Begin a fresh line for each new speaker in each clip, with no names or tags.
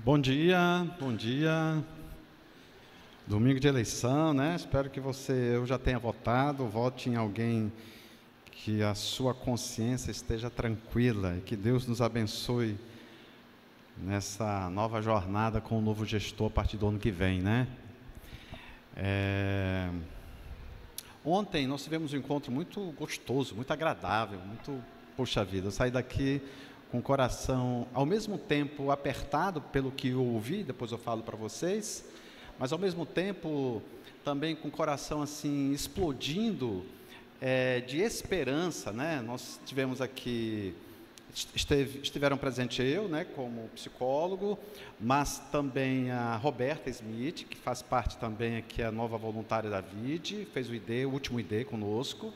Bom dia, bom dia. Domingo de eleição, né? Espero que eu já tenha votado, vote em alguém que a sua consciência esteja tranquila e que Deus nos abençoe nessa nova jornada com o novo gestor a partir do ano que vem, né? Ontem nós tivemos um encontro muito gostoso, muito agradável, poxa vida, eu saí daqui com o coração, ao mesmo tempo, apertado pelo que eu ouvi, depois eu falo para vocês, mas ao mesmo tempo, também com o coração assim, explodindo de esperança, né? Nós tivemos aqui, estiveram presentes eu, né, como psicólogo, mas também a Roberta Smith, que faz parte também aqui, a nova voluntária da VID, fez o último ID conosco.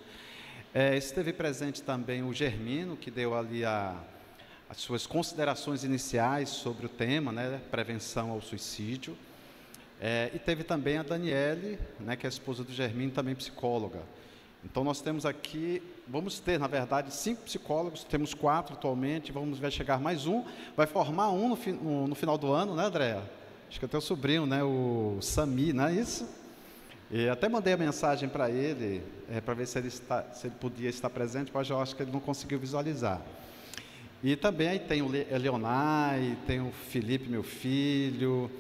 Esteve presente também o Germino, que deu ali as suas considerações iniciais sobre o tema, né, prevenção ao suicídio. E teve também a Daniele, né, que é a esposa do Germino, também psicóloga. Então nós temos aqui, vamos ter na verdade 5 psicólogos, temos 4 atualmente, vai chegar mais um, vai formar um no final do ano, né, Andréa? Acho que é o teu sobrinho, né, o Sami, não é isso? E até mandei a mensagem para ele, para ver se ele podia estar presente, mas eu acho que ele não conseguiu visualizar. E também aí tem o Leonai, tem o Felipe, meu filho,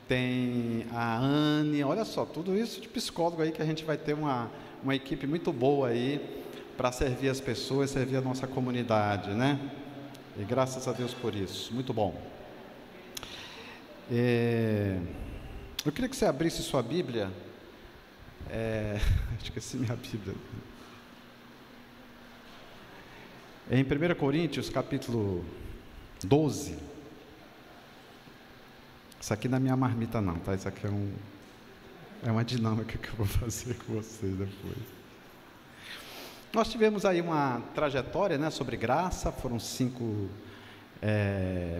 tem a Anne, olha só, tudo isso de psicólogo aí, que a gente vai ter uma equipe muito boa aí para servir as pessoas, servir a nossa comunidade, né? E graças a Deus por isso, muito bom. Eu queria que você abrisse sua Bíblia, esqueci minha Bíblia. Em 1 Coríntios, capítulo 12, isso aqui não é minha marmita não, tá? Isso aqui é uma dinâmica que eu vou fazer com vocês depois. Nós tivemos aí uma trajetória, né, sobre graça, foram 5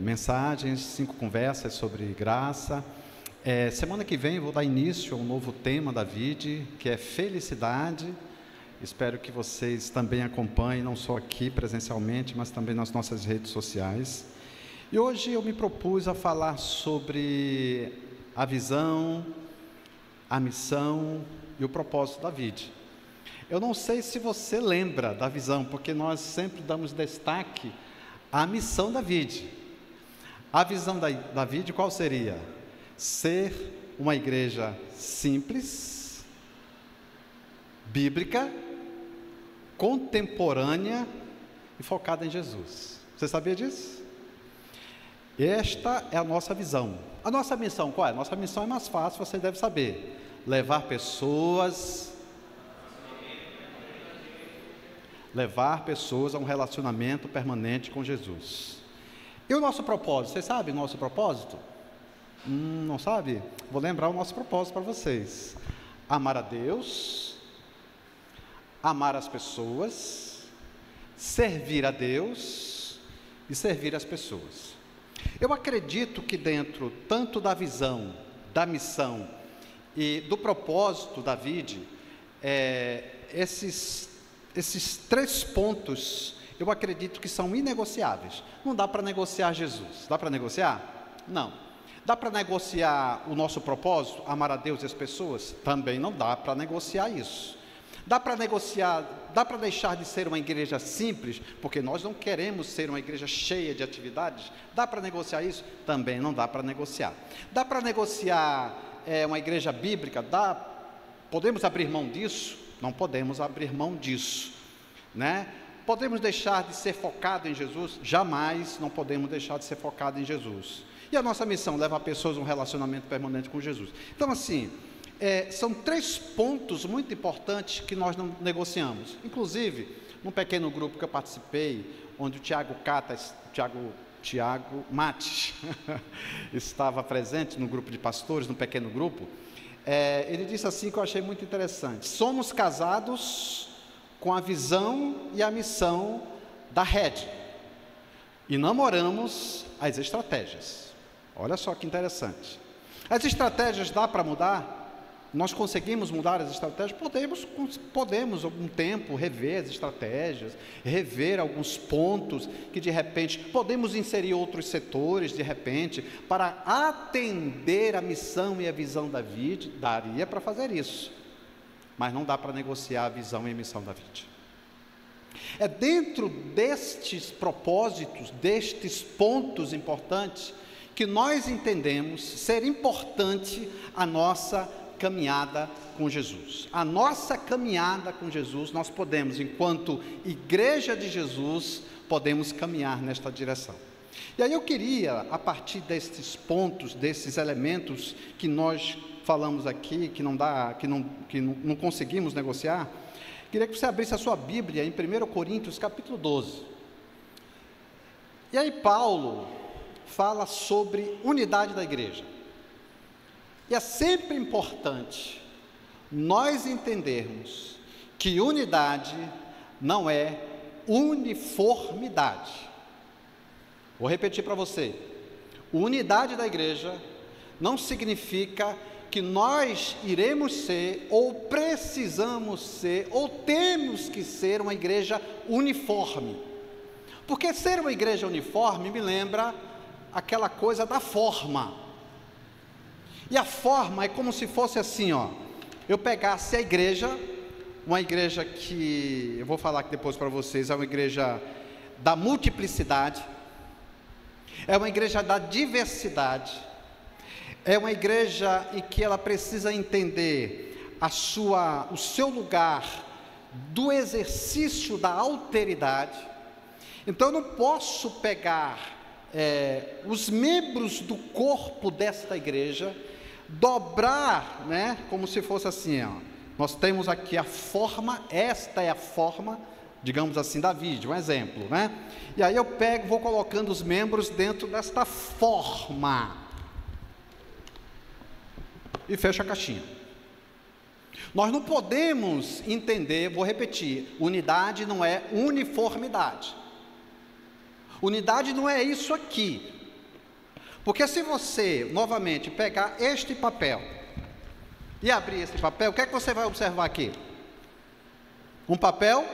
mensagens, 5 conversas sobre graça. Semana que vem eu vou dar início a um novo tema da VID, que é felicidade. Espero que vocês também acompanhem, não só aqui presencialmente, mas também nas nossas redes sociais. E hoje eu me propus a falar sobre a visão, a missão e o propósito da VID. Eu não sei se você lembra da visão, porque nós sempre damos destaque à missão da VID. A visão da VID qual seria? Ser uma igreja simples, bíblica, contemporânea e focada em Jesus. Você sabia disso? Esta é a nossa visão. A nossa missão qual é? A nossa missão é mais fácil, você deve saber. Levar pessoas a um relacionamento permanente com Jesus. E o nosso propósito? Vocês sabem o nosso propósito? Não sabe? Vou lembrar o nosso propósito para vocês. Amar a Deus, amar as pessoas, servir a Deus e servir as pessoas. Eu acredito que dentro tanto da visão, da missão e do propósito da VID, esses 3 pontos, eu acredito que são inegociáveis. Não dá para negociar Jesus. Dá para negociar? Não. Dá para negociar o nosso propósito, amar a Deus e as pessoas? Também não dá para negociar isso. Dá para negociar, dá para deixar de ser uma igreja simples, porque nós não queremos ser uma igreja cheia de atividades? Dá para negociar isso? Também não dá para negociar. Dá para negociar uma igreja bíblica? Dá. Podemos abrir mão disso? Não podemos abrir mão disso, né? Podemos deixar de ser focado em Jesus? Jamais não podemos deixar de ser focado em Jesus. E a nossa missão, levar pessoas a um relacionamento permanente com Jesus. Então assim, são 3 pontos muito importantes que nós não negociamos. Inclusive, num pequeno grupo que eu participei, onde o Tiago Mates estava presente no grupo de pastores, no pequeno grupo, ele disse assim, que eu achei muito interessante: somos casados com a visão e a missão da rede e namoramos as estratégias. Olha só que interessante. As estratégias dá para mudar? Nós conseguimos mudar as estratégias? Podemos algum tempo rever as estratégias, rever alguns pontos que de repente, podemos inserir outros setores de repente, para atender a missão e a visão da VID, daria para fazer isso, mas não dá para negociar a visão e a missão da VID. É dentro destes propósitos, destes pontos importantes, que nós entendemos ser importante a nossa caminhada com Jesus. A nossa caminhada com Jesus, nós podemos, enquanto igreja de Jesus, podemos caminhar nesta direção. E aí eu queria, a partir destes pontos, desses elementos que nós falamos aqui, que não conseguimos negociar, queria que você abrisse a sua Bíblia em 1 Coríntios capítulo 12. E aí Paulo fala sobre unidade da igreja. E é sempre importante nós entendermos que unidade não é uniformidade. Vou repetir para você. Unidade da igreja não significa que nós iremos ser, ou precisamos ser, ou temos que ser uma igreja uniforme. Porque ser uma igreja uniforme me lembra aquela coisa da forma. E a forma é como se fosse assim, ó. Eu pegasse a igreja, uma igreja que, eu vou falar aqui depois para vocês, é uma igreja da multiplicidade, é uma igreja da diversidade, é uma igreja em que ela precisa entender o seu lugar do exercício da alteridade. Então eu não posso pegar os membros do corpo desta igreja, dobrar, né, como se fosse assim, ó. Nós temos aqui a forma, esta é a forma, digamos assim, da vida, um exemplo, né? E aí eu vou colocando os membros dentro desta forma e fecho a caixinha. Nós não podemos entender, vou repetir, unidade não é uniformidade. Unidade não é isso aqui. Porque se você, novamente, pegar este papel e abrir esse papel, o que é que você vai observar aqui? Um papel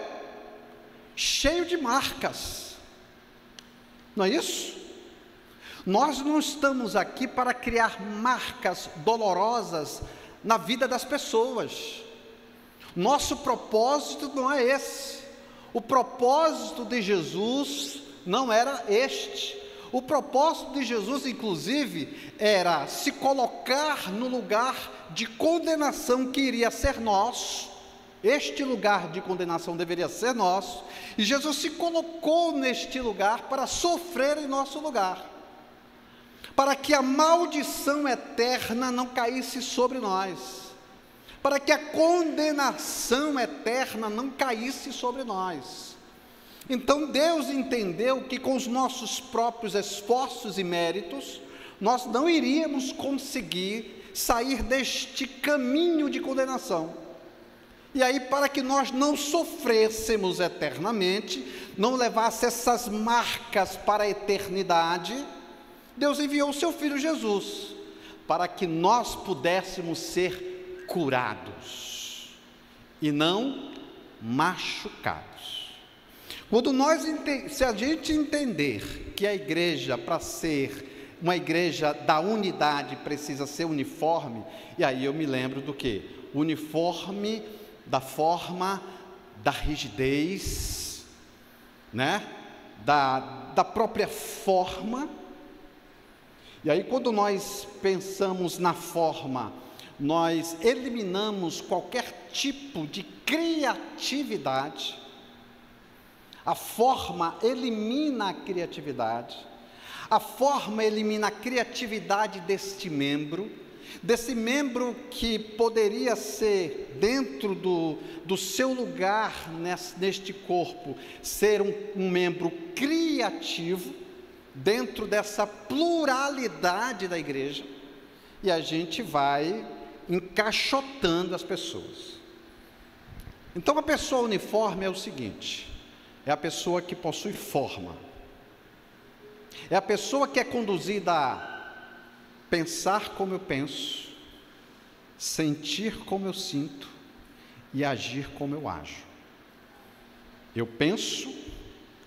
cheio de marcas. Não é isso? Nós não estamos aqui para criar marcas dolorosas na vida das pessoas. Nosso propósito não é esse. O propósito de Jesus não era este. O propósito de Jesus, inclusive, era se colocar no lugar de condenação que iria ser nosso. Este lugar de condenação deveria ser nosso. E Jesus se colocou neste lugar para sofrer em nosso lugar, para que a maldição eterna não caísse sobre nós, para que a condenação eterna não caísse sobre nós. Então Deus entendeu que com os nossos próprios esforços e méritos, nós não iríamos conseguir sair deste caminho de condenação. E aí, para que nós não sofrêssemos eternamente, não levasse essas marcas para a eternidade, Deus enviou o seu Filho Jesus, para que nós pudéssemos ser curados, e não machucados. Se a gente entender que a igreja, para ser uma igreja da unidade, precisa ser uniforme, e aí eu me lembro do quê? Uniforme da forma, da rigidez, né? Da própria forma. E aí, quando nós pensamos na forma, nós eliminamos qualquer tipo de criatividade. A forma elimina a criatividade. A forma elimina a criatividade deste membro que poderia ser, dentro do seu lugar neste corpo, ser um membro criativo, dentro dessa pluralidade da igreja, e a gente vai encaixotando as pessoas. Então a pessoa uniforme é o seguinte: é a pessoa que possui forma, é a pessoa que é conduzida a pensar como eu penso, sentir como eu sinto e agir como eu ajo. Eu penso,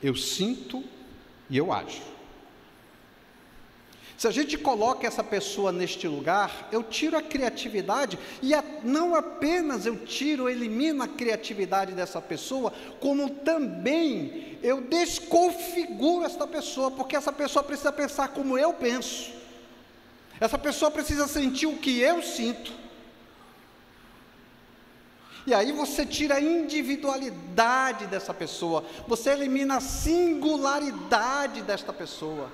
eu sinto e eu ajo. Se a gente coloca essa pessoa neste lugar, eu tiro a criatividade, e não apenas eu elimino a criatividade dessa pessoa, como também eu desconfiguro esta pessoa, porque essa pessoa precisa pensar como eu penso, essa pessoa precisa sentir o que eu sinto, e aí você tira a individualidade dessa pessoa, você elimina a singularidade desta pessoa.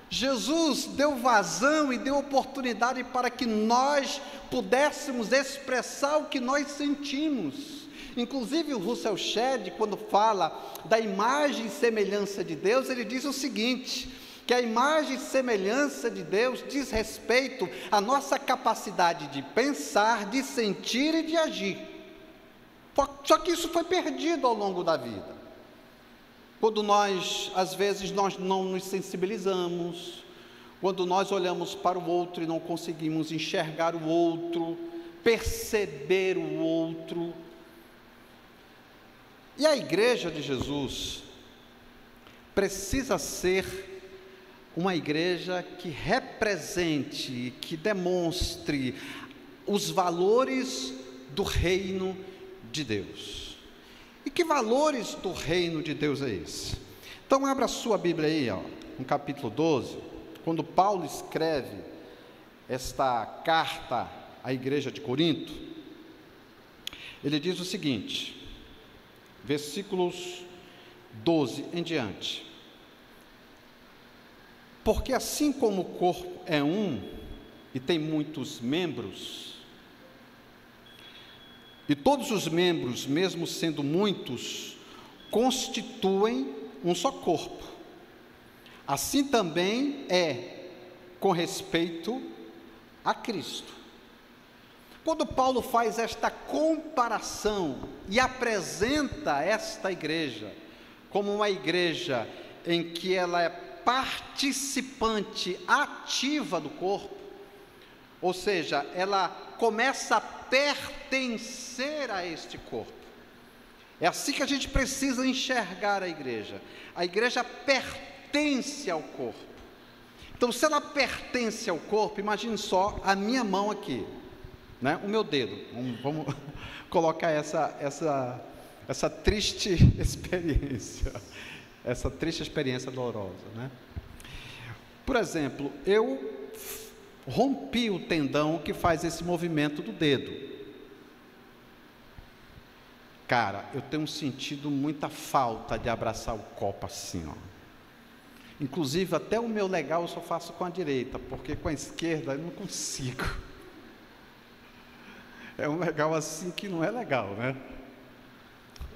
Jesus deu vazão e deu oportunidade para que nós pudéssemos expressar o que nós sentimos. Inclusive o Russell Shedd, quando fala da imagem e semelhança de Deus, ele diz o seguinte, que a imagem e semelhança de Deus diz respeito à nossa capacidade de pensar, de sentir e de agir. Só que isso foi perdido ao longo da vida. Quando às vezes nós não nos sensibilizamos, quando nós olhamos para o outro e não conseguimos enxergar o outro, perceber o outro. E a igreja de Jesus precisa ser uma igreja que represente, que demonstre os valores do reino de Deus. E que valores do reino de Deus é esse? Então abra a sua Bíblia aí, no capítulo 12, quando Paulo escreve esta carta à igreja de Corinto, ele diz o seguinte, versículos 12 em diante: porque assim como o corpo é um e tem muitos membros, e todos os membros, mesmo sendo muitos, constituem um só corpo, assim também é com respeito a Cristo. Quando Paulo faz esta comparação e apresenta esta igreja como uma igreja em que ela é participante ativa do corpo, ou seja, ela começa a pertencer a este corpo. É assim que a gente precisa enxergar a igreja. A igreja pertence ao corpo. Então, se ela pertence ao corpo, imagine só a minha mão aqui, né? O meu dedo. Vamos colocar essa triste experiência, essa triste experiência dolorosa, né? Por exemplo, eu rompi o tendão que faz esse movimento do dedo. Cara, eu tenho sentido muita falta de abraçar o copo assim, ó. Inclusive, até o meu legal eu só faço com a direita, porque com a esquerda eu não consigo. É um legal assim que não é legal, né?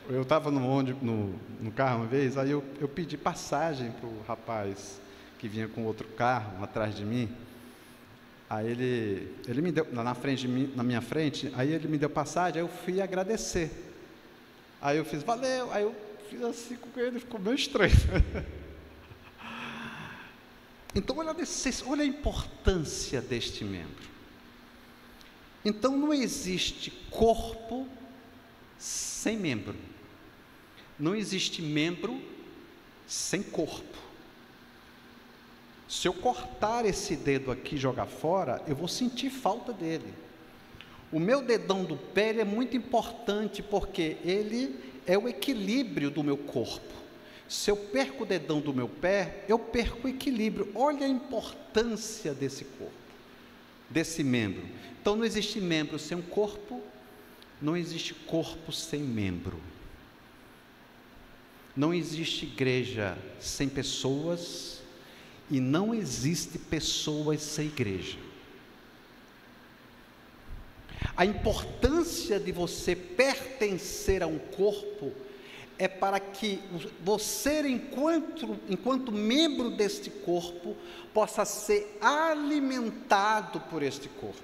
Eu estava no carro uma vez, aí eu pedi passagem para o rapaz que vinha com outro carro atrás de mim. Aí ele me deu, na minha frente, aí ele me deu passagem, aí eu fui agradecer. Aí eu fiz, valeu, aí eu fiz assim com ele, ficou meio estranho. Então olha a importância deste membro. Então não existe corpo sem membro. Não existe membro sem corpo. Se eu cortar esse dedo aqui e jogar fora, eu vou sentir falta dele. O meu dedão do pé ele é muito importante, porque ele é o equilíbrio do meu corpo. Se eu perco o dedão do meu pé, eu perco o equilíbrio. Olha a importância desse corpo, desse membro. Então não existe membro sem um corpo, não existe corpo sem membro. Não existe igreja sem pessoas, e não existe pessoas sem igreja. A importância de você pertencer a um corpo é para que você, enquanto membro deste corpo, possa ser alimentado por este corpo.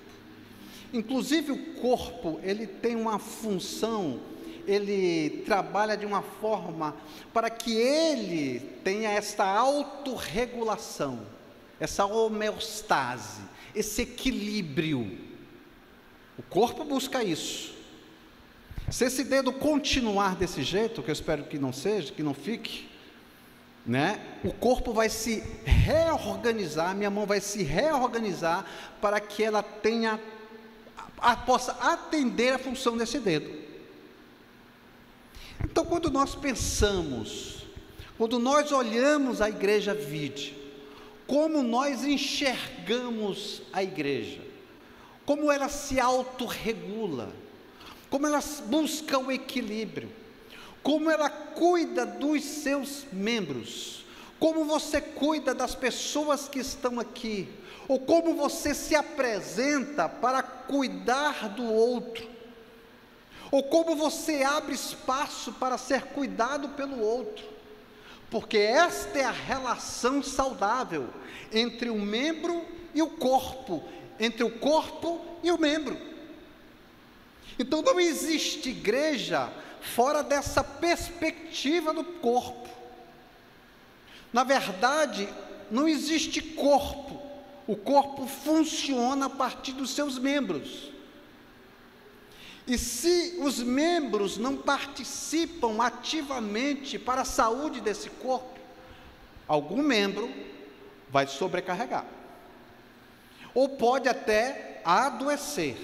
Inclusive o corpo, ele tem uma função, ele trabalha de uma forma para que ele tenha esta autorregulação, essa homeostase, esse equilíbrio. O corpo busca isso. Se esse dedo continuar desse jeito, que eu espero que não seja, que não fique, né? O corpo vai se reorganizar, minha mão vai se reorganizar para que ela possa atender a função desse dedo. Então, quando nós pensamos, quando nós olhamos a igreja Vide, como nós enxergamos a igreja, como ela se autorregula, como ela busca o equilíbrio, como ela cuida dos seus membros, como você cuida das pessoas que estão aqui, ou como você se apresenta para cuidar do outro, ou como você abre espaço para ser cuidado pelo outro, porque esta é a relação saudável entre o membro e o corpo, entre o corpo e o membro. Então não existe igreja fora dessa perspectiva do corpo. Na verdade, não existe corpo. O corpo funciona a partir dos seus membros. E se os membros não participam ativamente para a saúde desse corpo, algum membro vai sobrecarregar, ou pode até adoecer,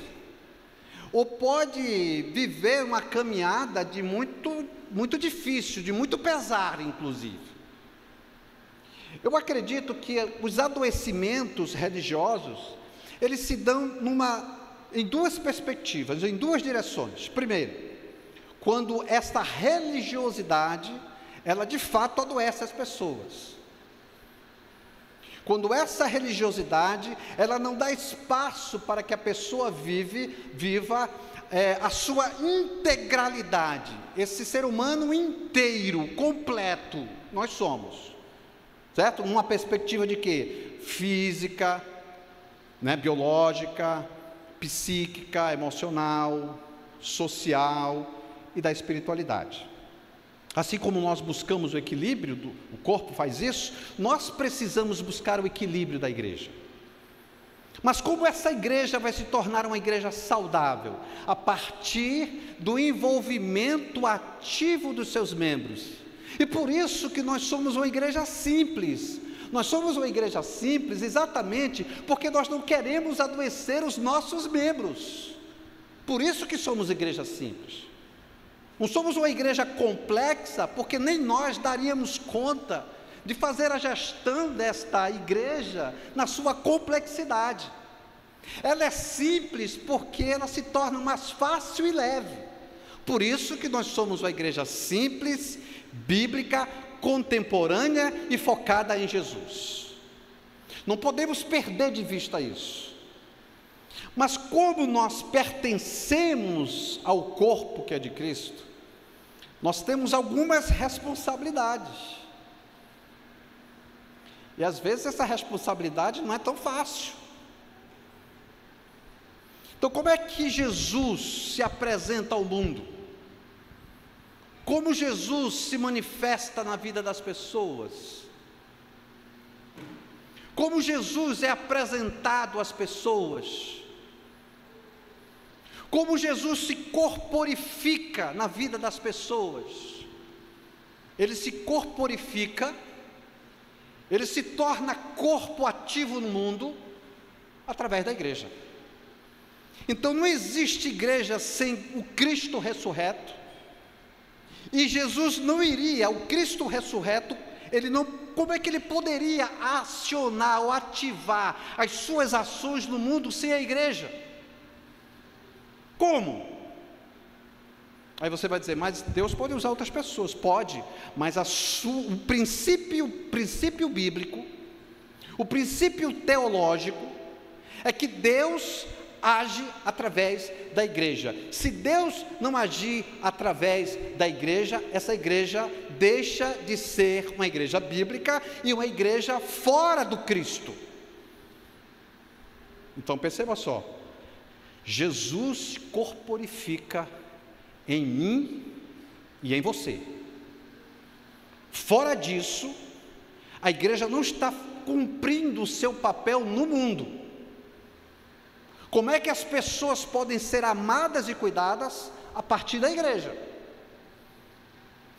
ou pode viver uma caminhada de muito difícil, de muito pesar, inclusive. Eu acredito que os adoecimentos religiosos, eles se dão em duas perspectivas, em duas direções. Primeiro, quando esta religiosidade, ela de fato adoece as pessoas. Quando essa religiosidade, ela não dá espaço para que a pessoa viva a sua integralidade, esse ser humano inteiro, completo, nós somos, certo? Numa perspectiva de quê? Física, né, biológica, psíquica, emocional, social e da espiritualidade. Assim como nós buscamos o equilíbrio, o corpo faz isso, nós precisamos buscar o equilíbrio da igreja. Mas como essa igreja vai se tornar uma igreja saudável? A partir do envolvimento ativo dos seus membros. E por isso que nós somos uma igreja simples. Nós somos uma igreja simples exatamente porque nós não queremos adoecer os nossos membros. Por isso que somos igreja simples. Não somos uma igreja complexa, porque nem nós daríamos conta de fazer a gestão desta igreja na sua complexidade. Ela é simples porque ela se torna mais fácil e leve. Por isso que nós somos uma igreja simples, bíblica, contemporânea e focada em Jesus. Não podemos perder de vista isso. Mas como nós pertencemos ao corpo que é de Cristo, nós temos algumas responsabilidades. E às vezes essa responsabilidade não é tão fácil. Então, como é que Jesus se apresenta ao mundo? Como Jesus se manifesta na vida das pessoas? Como Jesus é apresentado às pessoas? Como Jesus se corporifica na vida das pessoas? Ele se corporifica, ele se torna corpo ativo no mundo, através da igreja. Então não existe igreja sem o Cristo ressurreto, e Jesus não iria, o Cristo ressurreto, como é que ele poderia acionar ou ativar as suas ações no mundo sem a igreja? Como? Aí você vai dizer, mas Deus pode usar outras pessoas. Pode, mas o princípio bíblico, o princípio teológico, é que Deus age através da igreja. Se Deus não agir através da igreja, essa igreja deixa de ser uma igreja bíblica e uma igreja fora do Cristo. Então perceba só, Jesus corporifica em mim e em você. Fora disso, a igreja não está cumprindo o seu papel no mundo. Como é que as pessoas podem ser amadas e cuidadas? A partir da igreja.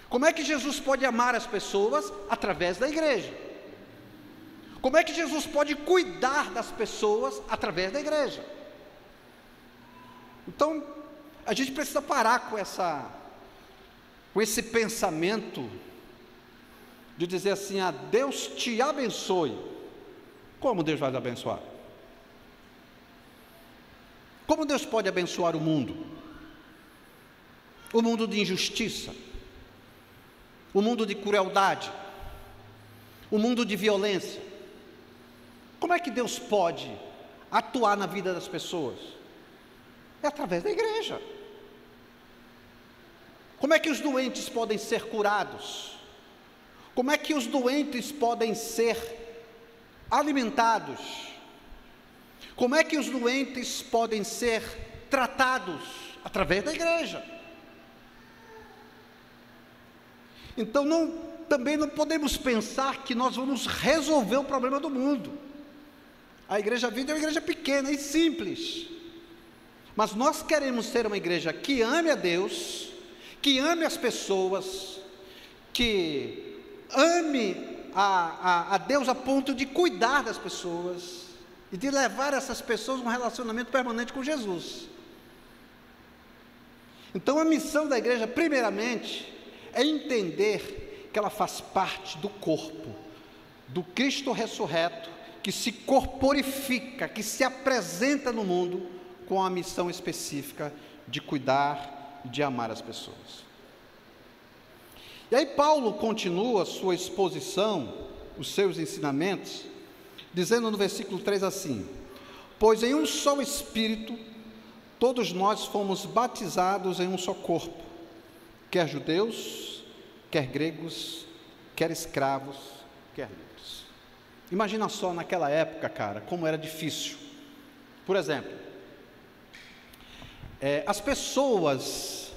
Como é que Jesus pode amar as pessoas? Através da igreja. Como é que Jesus pode cuidar das pessoas? Através da igreja. Então, a gente precisa parar com esse pensamento de dizer assim: Deus te abençoe. Como Deus vai te abençoar? Como Deus pode abençoar o mundo? O mundo de injustiça, o mundo de crueldade, o mundo de violência. Como é que Deus pode atuar na vida das pessoas? É através da igreja. Como é que os doentes podem ser curados? Como é que os doentes podem ser alimentados? Como é que os doentes podem ser tratados? Através da igreja. Então, também não podemos pensar que nós vamos resolver o problema do mundo. A Igreja Vida é uma igreja pequena e simples, mas nós queremos ser uma igreja que ame a Deus, que ame as pessoas, que ame a Deus a ponto de cuidar das pessoas e de levar essas pessoas a um relacionamento permanente com Jesus. Então, a missão da igreja, primeiramente, é entender que ela faz parte do corpo do Cristo ressurreto, que se corporifica, que se apresenta no mundo com a missão específica de cuidar e de amar as pessoas. E aí Paulo continua a sua exposição, os seus ensinamentos, dizendo no versículo 3 assim: pois em um só Espírito todos nós fomos batizados em um só corpo, quer judeus, quer gregos, quer escravos, quer livres. Imagina só naquela época, cara, como era difícil. Por exemplo, as pessoas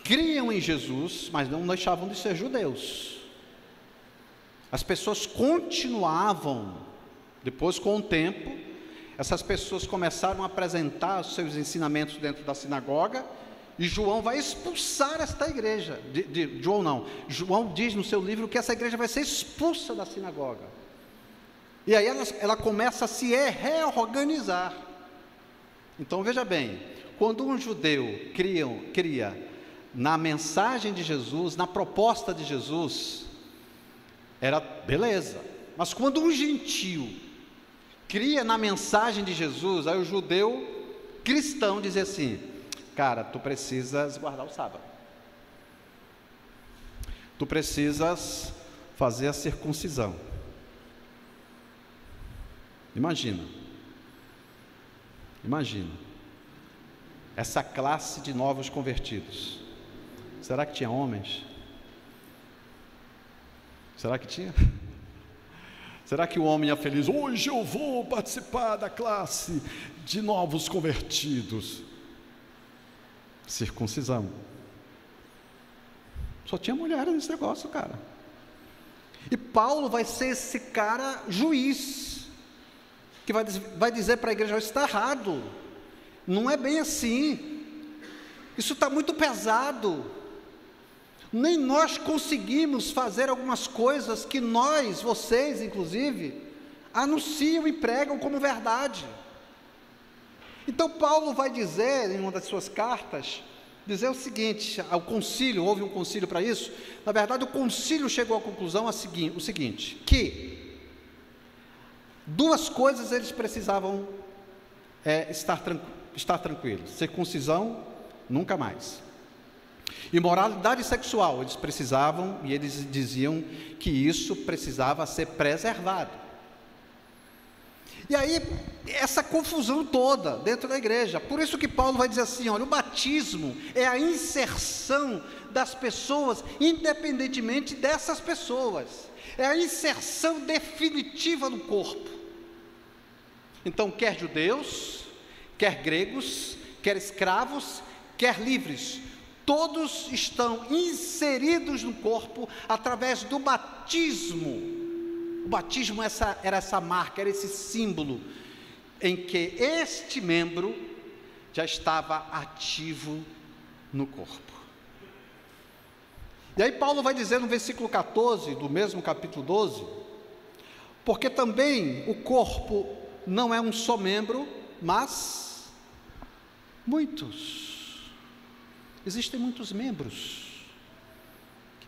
criam em Jesus, mas não deixavam de ser judeus. As pessoas continuavam, depois com o tempo, essas pessoas começaram a apresentar os seus ensinamentos dentro da sinagoga, e João vai expulsar esta igreja. João diz no seu livro que essa igreja vai ser expulsa da sinagoga. E aí ela começa a se reorganizar. Então veja bem, quando um judeu cria na mensagem de Jesus, na proposta de Jesus, era beleza. Mas quando um gentio cria na mensagem de Jesus, aí o judeu cristão diz assim: cara, tu precisas guardar o sábado, tu precisas fazer a circuncisão. Imagina essa classe de novos convertidos. Será que tinha homens? Será que tinha? Será que o homem ia feliz? Hoje eu vou participar da classe de novos convertidos. Circuncisão. Só tinha mulheres nesse negócio, cara. E Paulo vai ser esse cara juiz, que vai dizer para a igreja: isso está errado, não é bem assim, isso está muito pesado, nem nós conseguimos fazer algumas coisas que vocês inclusive, anunciam e pregam como verdade. Então Paulo vai dizer, em uma das suas cartas, dizer o seguinte ao concílio, houve um concílio para isso. Na verdade, o concílio chegou à conclusão o seguinte, que duas coisas eles precisavam estar tranquilos: circuncisão, nunca mais. Imoralidade sexual, eles precisavam, e eles diziam que isso precisava ser preservado. E aí, essa confusão toda dentro da igreja. Por isso que Paulo vai dizer assim: olha, o batismo é a inserção das pessoas, independentemente dessas pessoas, é a inserção definitiva no corpo. Então, quer judeus, quer gregos, quer escravos, quer livres, todos estão inseridos no corpo através do batismo. O batismo era essa marca, era esse símbolo, em que este membro já estava ativo no corpo. E aí Paulo vai dizer no versículo 14 do mesmo capítulo 12, porque também o corpo não é um só membro, mas muitos. Existem muitos membros.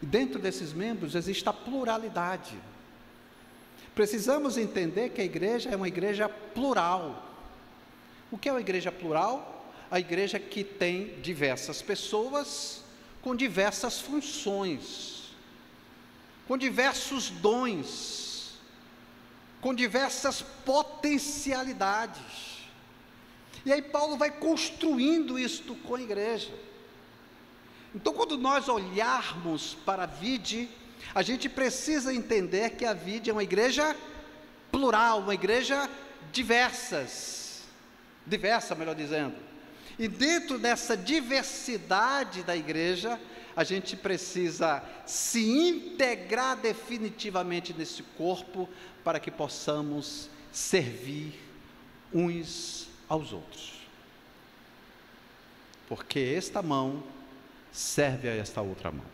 E dentro desses membros existe a pluralidade. Precisamos entender que a igreja é uma igreja plural. O que é uma igreja plural? A igreja que tem diversas pessoas com diversas funções, com diversos dons, com diversas potencialidades. E aí Paulo vai construindo isto com a igreja. Então, quando nós olharmos para a Vide, a gente precisa entender que a Vide é uma igreja plural, uma igreja diversa, melhor dizendo. E dentro dessa diversidade da igreja, a gente precisa se integrar definitivamente nesse corpo para que possamos servir uns aos outros. Porque esta mão serve a esta outra mão.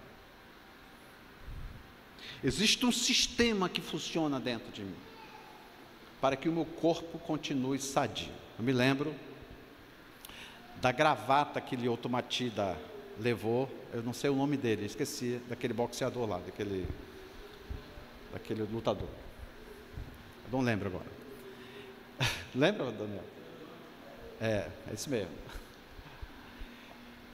Existe um sistema que funciona dentro de mim, para que o meu corpo continue sadio. Eu me lembro da gravata que Lyoto Machida levou, eu não sei o nome dele, esqueci, daquele boxeador lá, daquele lutador. Eu não lembro agora. Lembra, Daniel? É isso mesmo.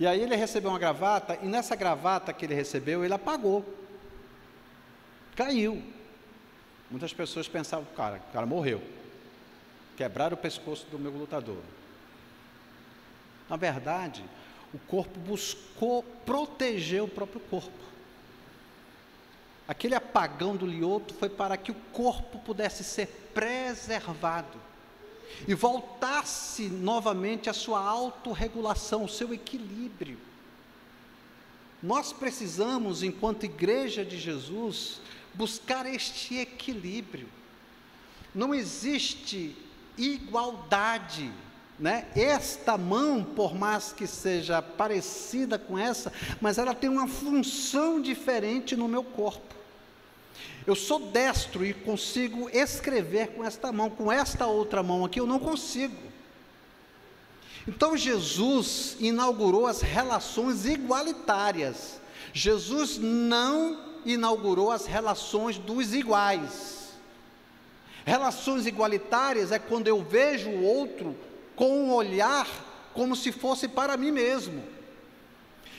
E aí ele recebeu uma gravata, e nessa gravata que ele recebeu, ele apagou. Caiu. Muitas pessoas pensavam, o cara morreu. Quebraram o pescoço do meu lutador. Na verdade, o corpo buscou proteger o próprio corpo. Aquele apagão do Lyoto foi para que o corpo pudesse ser preservado e voltasse novamente à sua autorregulação, ao seu equilíbrio. Nós precisamos, enquanto igreja de Jesus, buscar este equilíbrio. Não existe igualdade, né? Esta mão, por mais que seja parecida com essa, mas ela tem uma função diferente no meu corpo. Eu sou destro e consigo escrever com esta mão, com esta outra mão aqui eu não consigo. Então Jesus inaugurou as relações igualitárias. Jesus não inaugurou as relações dos iguais. Relações igualitárias é quando eu vejo o outro com um olhar como se fosse para mim mesmo.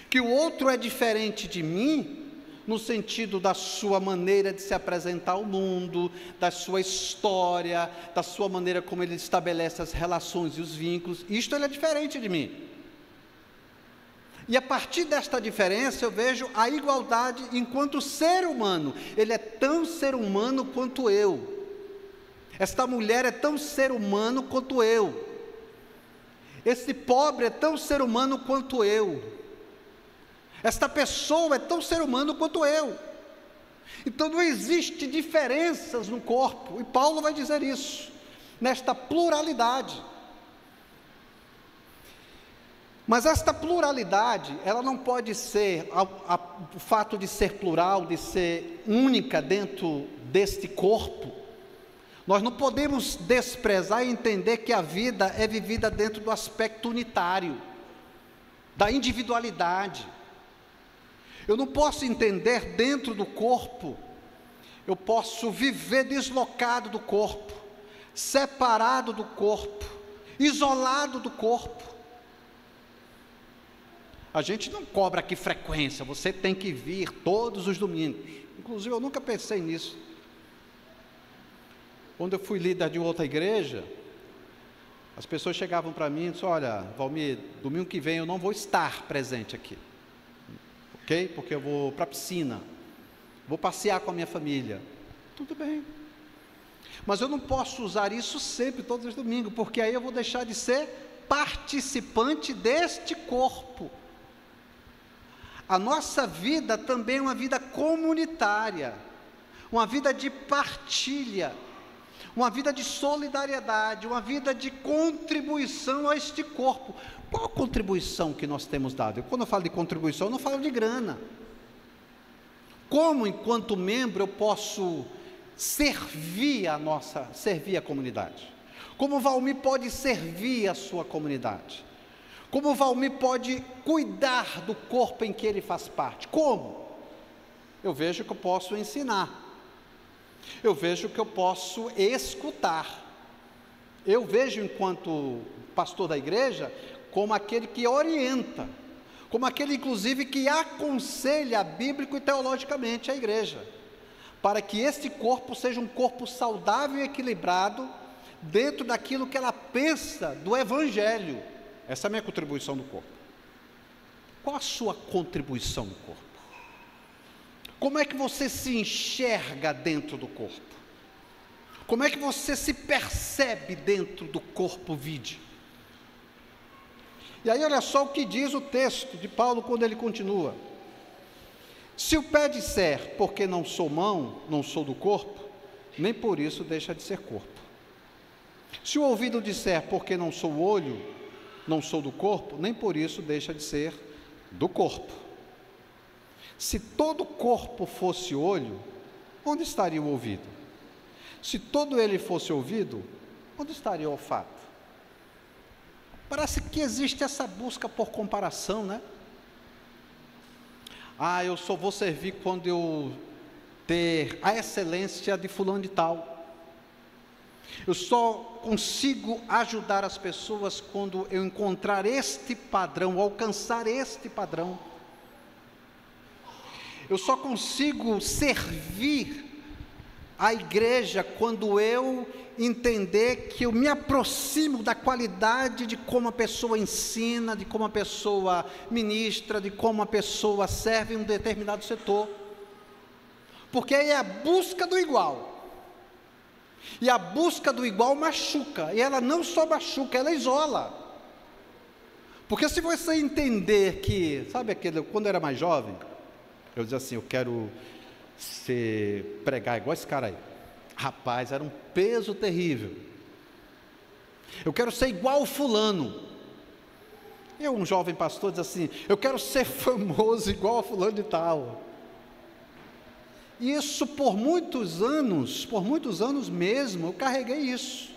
Que o outro é diferente de mim, no sentido da sua maneira de se apresentar ao mundo, da sua história, da sua maneira como ele estabelece as relações e os vínculos. Isto ele é diferente de mim. E a partir desta diferença eu vejo a igualdade enquanto ser humano. Ele é tão ser humano quanto eu. Esta mulher é tão ser humano quanto eu. Esse pobre é tão ser humano quanto eu. Esta pessoa é tão ser humano quanto eu. Então não existe diferenças no corpo. E Paulo vai dizer isso, nesta pluralidade. Mas esta pluralidade, ela não pode ser, o fato de ser plural, de ser única dentro deste corpo, nós não podemos desprezar e entender que a vida é vivida dentro do aspecto unitário, da individualidade. Eu não posso entender dentro do corpo, eu posso viver deslocado do corpo, separado do corpo, isolado do corpo. A gente não cobra aqui frequência, você tem que vir todos os domingos. Inclusive eu nunca pensei nisso. Quando eu fui líder de outra igreja, as pessoas chegavam para mim e disseram, olha, Valmir, domingo que vem eu não vou estar presente aqui. Ok? Porque eu vou para a piscina, vou passear com a minha família. Tudo bem. Mas eu não posso usar isso sempre, todos os domingos, porque aí eu vou deixar de ser participante deste corpo. A nossa vida também é uma vida comunitária, uma vida de partilha, uma vida de solidariedade, uma vida de contribuição a este corpo. Qual a contribuição que nós temos dado? Quando eu falo de contribuição, eu não falo de grana. Como, enquanto membro, eu posso servir a comunidade? Como o Valmir pode servir a sua comunidade? Como o Valmir pode cuidar do corpo em que ele faz parte? Como? Eu vejo que eu posso ensinar. Eu vejo que eu posso escutar. Eu vejo, enquanto pastor da igreja, como aquele que orienta, como aquele, inclusive, que aconselha bíblico e teologicamente a igreja, para que este corpo seja um corpo saudável e equilibrado, dentro daquilo que ela pensa do Evangelho. Essa é a minha contribuição do corpo. Qual a sua contribuição no corpo? Como é que você se enxerga dentro do corpo? Como é que você se percebe dentro do corpo vide? E aí olha só o que diz o texto de Paulo quando ele continua. Se o pé disser, porque não sou mão, não sou do corpo, nem por isso deixa de ser corpo. Se o ouvido disser, porque não sou olho, não sou do corpo, nem por isso deixa de ser do corpo. Se todo o corpo fosse olho, onde estaria o ouvido? Se todo ele fosse ouvido, onde estaria o olfato? Parece que existe essa busca por comparação, né? Eu só vou servir quando eu ter a excelência de fulano de tal. Eu só consigo ajudar as pessoas quando eu encontrar este padrão, alcançar este padrão. Eu só consigo servir a igreja quando eu entender que eu me aproximo da qualidade de como a pessoa ensina, de como a pessoa ministra, de como a pessoa serve em um determinado setor. Porque é a busca do igual. E a busca do igual machuca, e ela não só machuca, ela isola. Porque se você entender que, sabe quando eu era mais jovem, eu dizia assim, eu quero pregar igual esse cara aí. Rapaz, era um peso terrível. Eu quero ser igual o fulano. Um jovem pastor, diz assim, eu quero ser famoso igual a fulano de tal. E isso por muitos anos mesmo, eu carreguei isso.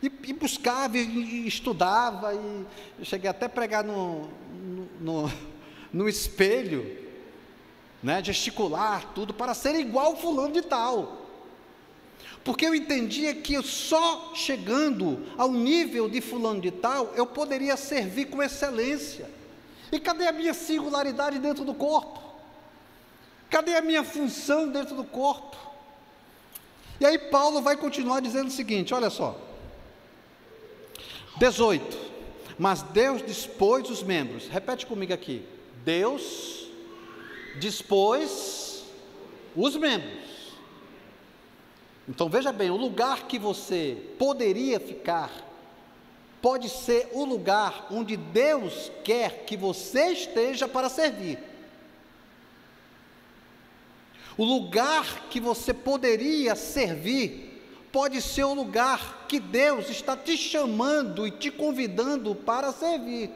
E buscava, e estudava, e cheguei até a pregar no espelho, né, gesticular tudo, para ser igual fulano de tal, porque eu entendia que eu só chegando ao nível de fulano de tal, eu poderia servir com excelência. E cadê a minha singularidade dentro do corpo? Cadê a minha função dentro do corpo? E aí Paulo vai continuar dizendo o seguinte, olha só, 18, mas Deus dispôs os membros, repete comigo aqui, Deus dispôs os membros. Então veja bem, o lugar que você poderia ficar, pode ser o lugar onde Deus quer que você esteja para servir. O lugar que você poderia servir, pode ser o lugar que Deus está te chamando e te convidando para servir.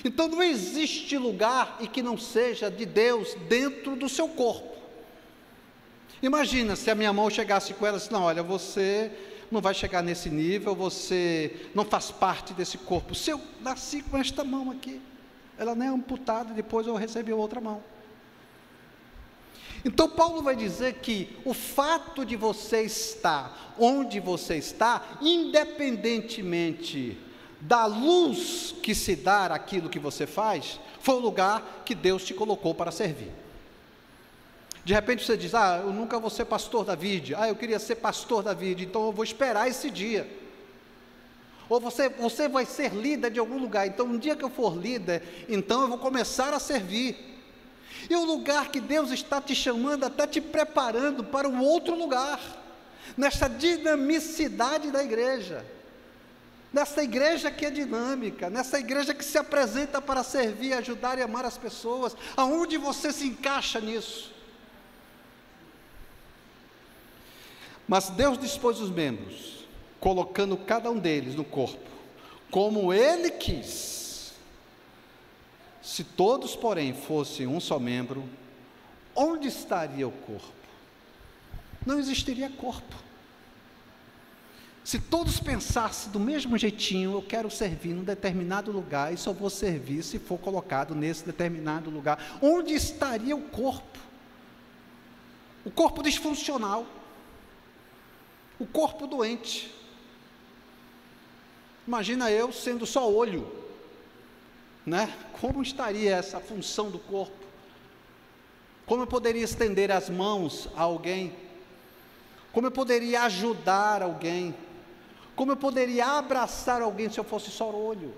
Então não existe lugar e que não seja de Deus dentro do seu corpo. Imagina se a minha mão chegasse com ela assim, não, olha, você não vai chegar nesse nível, você não faz parte desse corpo. Se eu nasci com esta mão aqui, ela nem é amputada, depois eu recebi outra mão. Então Paulo vai dizer que o fato de você estar onde você está, independentemente da luz que se dá àquilo que você faz, foi o lugar que Deus te colocou para servir. De repente você diz, eu nunca vou ser pastor da vida, eu queria ser pastor da vida, então eu vou esperar esse dia. Ou você vai ser líder de algum lugar, então um dia que eu for líder, então eu vou começar a servir. E o lugar que Deus está te chamando, até te preparando para um outro lugar, nessa dinamicidade da igreja, nessa igreja que é dinâmica, nessa igreja que se apresenta para servir, ajudar e amar as pessoas, aonde você se encaixa nisso? Mas Deus dispôs os membros, colocando cada um deles no corpo, como Ele quis. Se todos, porém, fossem um só membro, onde estaria o corpo? Não existiria corpo. Se todos pensassem do mesmo jeitinho, eu quero servir num determinado lugar e só vou servir se for colocado nesse determinado lugar, onde estaria o corpo? O corpo disfuncional, o corpo doente. Imagina eu sendo só olho, né? Como estaria essa função do corpo? Como eu poderia estender as mãos a alguém? Como eu poderia ajudar alguém? Como eu poderia abraçar alguém se eu fosse só olho?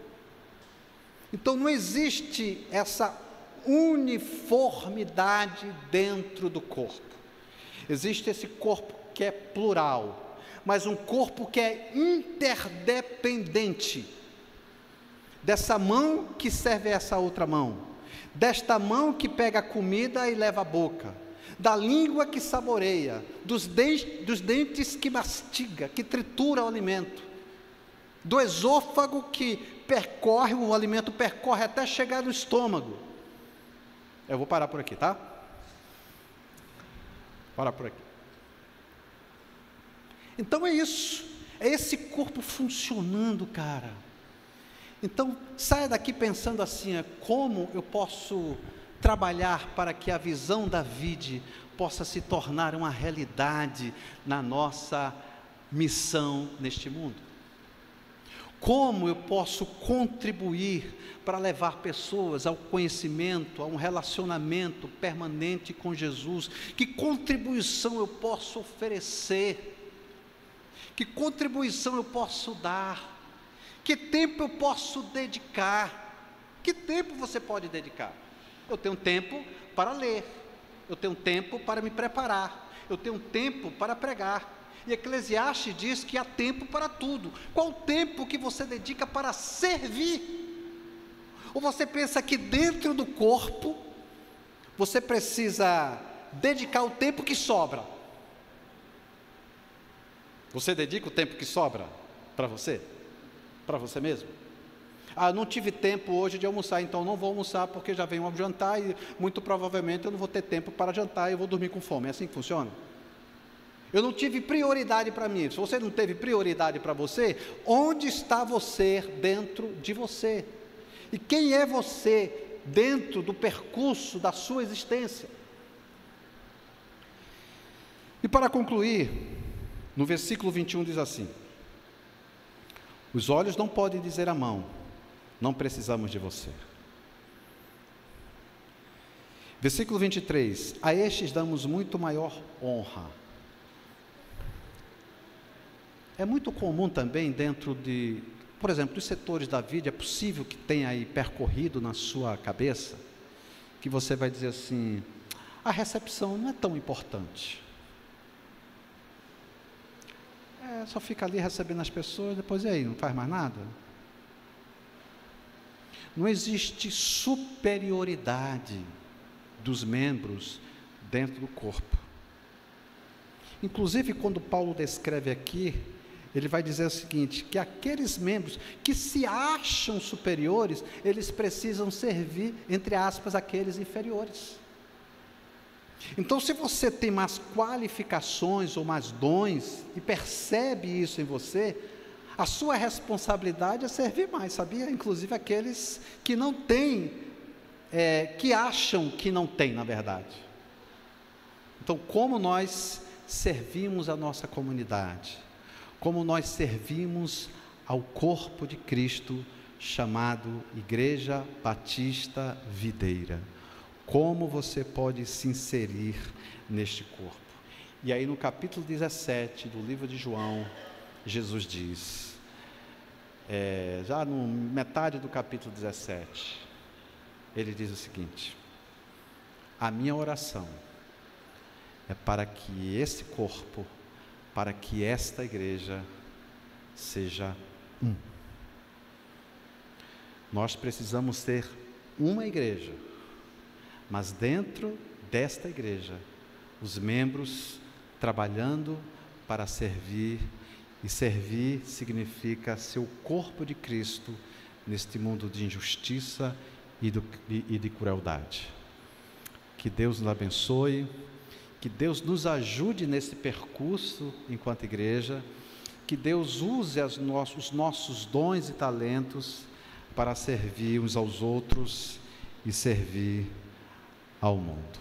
Então não existe essa uniformidade dentro do corpo. Existe esse corpo que é plural, mas um corpo que é interdependente. Dessa mão que serve essa outra mão, desta mão que pega a comida e leva à boca, da língua que saboreia, dos dentes que mastiga, que tritura o alimento, do esôfago que percorre, o alimento percorre até chegar no estômago. Eu vou parar por aqui, tá? Parar por aqui. Então é isso, é esse corpo funcionando, cara. Então saia daqui pensando assim, como eu posso trabalhar para que a visão da vida possa se tornar uma realidade na nossa missão neste mundo? Como eu posso contribuir para levar pessoas ao conhecimento, a um relacionamento permanente com Jesus? Que contribuição eu posso oferecer? Que contribuição eu posso dar? Que tempo eu posso dedicar? Que tempo você pode dedicar? Eu tenho tempo para ler, eu tenho tempo para me preparar, eu tenho tempo para pregar. E Eclesiastes diz que há tempo para tudo. Qual o tempo que você dedica para servir? Ou você pensa que dentro do corpo você precisa dedicar o tempo que sobra? Você dedica o tempo que sobra para você? Para você mesmo? Ah, não tive tempo hoje de almoçar, então não vou almoçar porque já vem um jantar e muito provavelmente eu não vou ter tempo para jantar e eu vou dormir com fome. É assim que funciona? Eu não tive prioridade para mim. Se você não teve prioridade para você, onde está você dentro de você? E quem é você dentro do percurso da sua existência? E para concluir, no versículo 21 diz assim: os olhos não podem dizer à mão, não precisamos de você. Versículo 23, a estes damos muito maior honra. É muito comum também dentro de, por exemplo, dos setores da vida, é possível que tenha aí percorrido na sua cabeça, que você vai dizer assim, a recepção não é tão importante. Só fica ali recebendo as pessoas, depois e aí, não faz mais nada? Não existe superioridade dos membros dentro do corpo. Inclusive, quando Paulo descreve aqui, ele vai dizer o seguinte, que aqueles membros que se acham superiores, eles precisam servir, entre aspas, aqueles inferiores. Então, se você tem mais qualificações ou mais dons, e percebe isso em você, a sua responsabilidade é servir mais, sabia? Inclusive aqueles que não têm, que acham que não têm, na verdade. Então, como nós servimos a nossa comunidade? Como nós servimos ao corpo de Cristo, chamado Igreja Batista Videira? Como você pode se inserir neste corpo? E aí no capítulo 17 do livro de João, Jesus diz, já no metade do capítulo 17, ele diz o seguinte: a minha oração é para que esse corpo, para que esta igreja seja um. Nós precisamos ter uma igreja, mas dentro desta igreja, os membros trabalhando para servir, e servir significa ser o corpo de Cristo neste mundo de injustiça e de crueldade. Que Deus nos abençoe, que Deus nos ajude nesse percurso enquanto igreja, que Deus use os nossos dons e talentos para servir uns aos outros e servir ao mundo.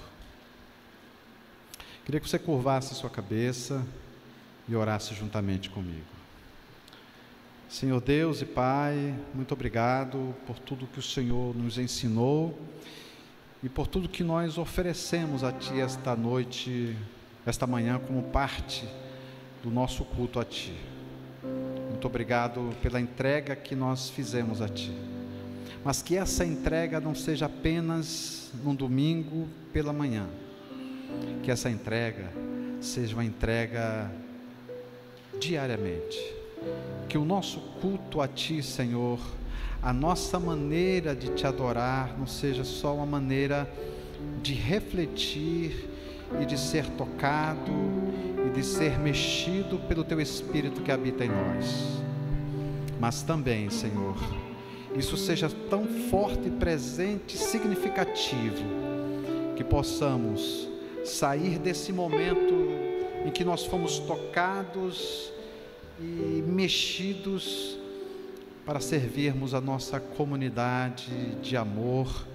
Queria que você curvasse sua cabeça e orasse juntamente comigo. Senhor Deus e Pai, muito obrigado por tudo que o Senhor nos ensinou e por tudo que nós oferecemos a Ti esta noite, esta manhã, como parte do nosso culto a Ti. Muito obrigado pela entrega que nós fizemos a Ti. Mas que essa entrega não seja apenas num domingo pela manhã. Que essa entrega seja uma entrega diariamente. Que o nosso culto a Ti, Senhor, a nossa maneira de Te adorar não seja só uma maneira de refletir e de ser tocado e de ser mexido pelo Teu Espírito que habita em nós. Mas também, Senhor, isso seja tão forte, presente, significativo, que possamos sair desse momento em que nós fomos tocados e mexidos para servirmos a nossa comunidade de amor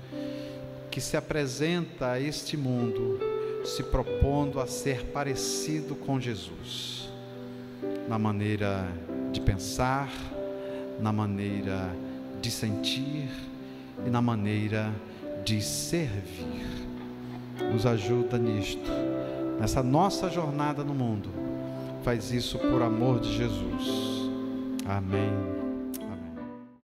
que se apresenta a este mundo, se propondo a ser parecido com Jesus, na maneira de pensar, na maneira de sentir e na maneira de servir. Nos ajuda nisto, nessa nossa jornada no mundo. Faz isso por amor de Jesus. Amém.